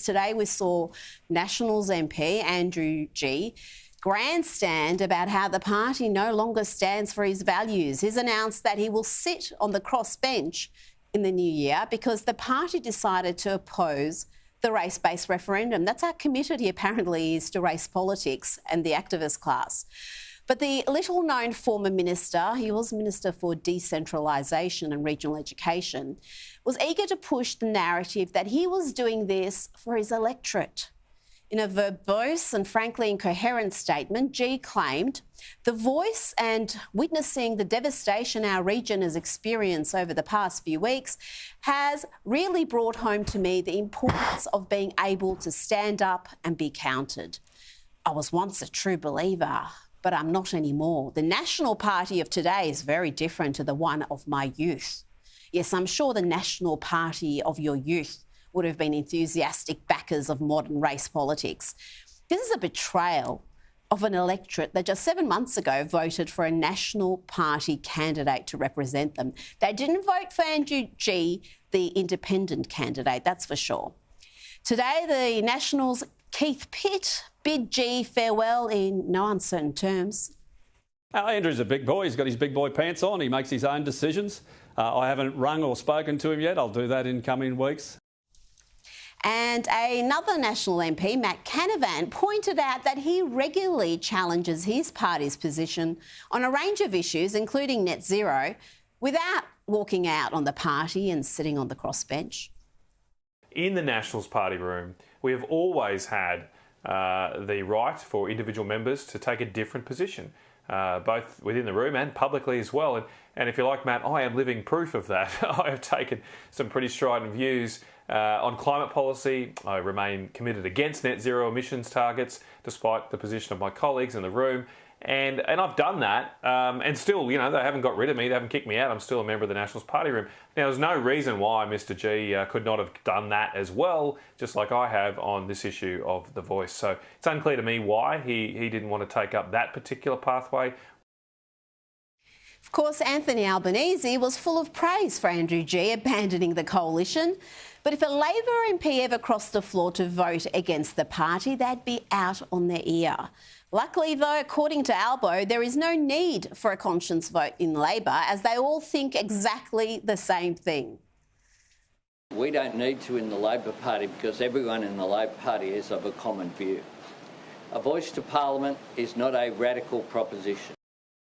Today we saw Nationals MP Andrew G grandstand about how the party no longer stands for his values. He's announced that he will sit on the crossbench in the new year because the party decided to oppose the race-based referendum. That's how committed he apparently is to race politics and the activist class. But the little-known former minister, he was Minister for Decentralisation and Regional Education, was eager to push the narrative that he was doing this for his electorate. In a verbose and frankly incoherent statement, G claimed, "The voice and witnessing the devastation our region has experienced over the past few weeks has really brought home to me the importance of being able to stand up and be counted. I was once a true believer, but I'm not anymore. The National Party of today is very different to the one of my youth." Yes, I'm sure the National Party of your youth would have been enthusiastic backers of modern race politics. This is a betrayal of an electorate that just 7 months ago voted for a National Party candidate to represent them. They didn't vote for Andrew G, the independent candidate, that's for sure. Today, the Nationals' Keith Pitt bid G farewell in no uncertain terms. Andrew's a big boy. He's got his big boy pants on. He makes his own decisions. I haven't rung or spoken to him yet. I'll do that in coming weeks. And another National MP, Matt Canavan, pointed out that he regularly challenges his party's position on a range of issues, including net zero, without walking out on the party and sitting on the crossbench. In the Nationals Party room, we have always had the right for individual members to take a different position, both within the room and publicly as well. And if you like, Matt, I am living proof of that. I have taken some pretty strident views on climate policy. I remain committed against net zero emissions targets, despite the position of my colleagues in the room. And I've done that, and still, you know, they haven't got rid of me, they haven't kicked me out. I'm still a member of the Nationals Party room. Now, there's no reason why Mr G could not have done that as well, just like I have on this issue of the voice. So it's unclear to me why he didn't want to take up that particular pathway. Of course, Anthony Albanese was full of praise for Andrew G abandoning the coalition. But if a Labor MP ever crossed the floor to vote against the party, they'd be out on their ear. Luckily, though, according to Albo, there is no need for a conscience vote in Labor, as they all think exactly the same thing. We don't need to in the Labor Party because everyone in the Labor Party is of a common view. A voice to Parliament is not a radical proposition.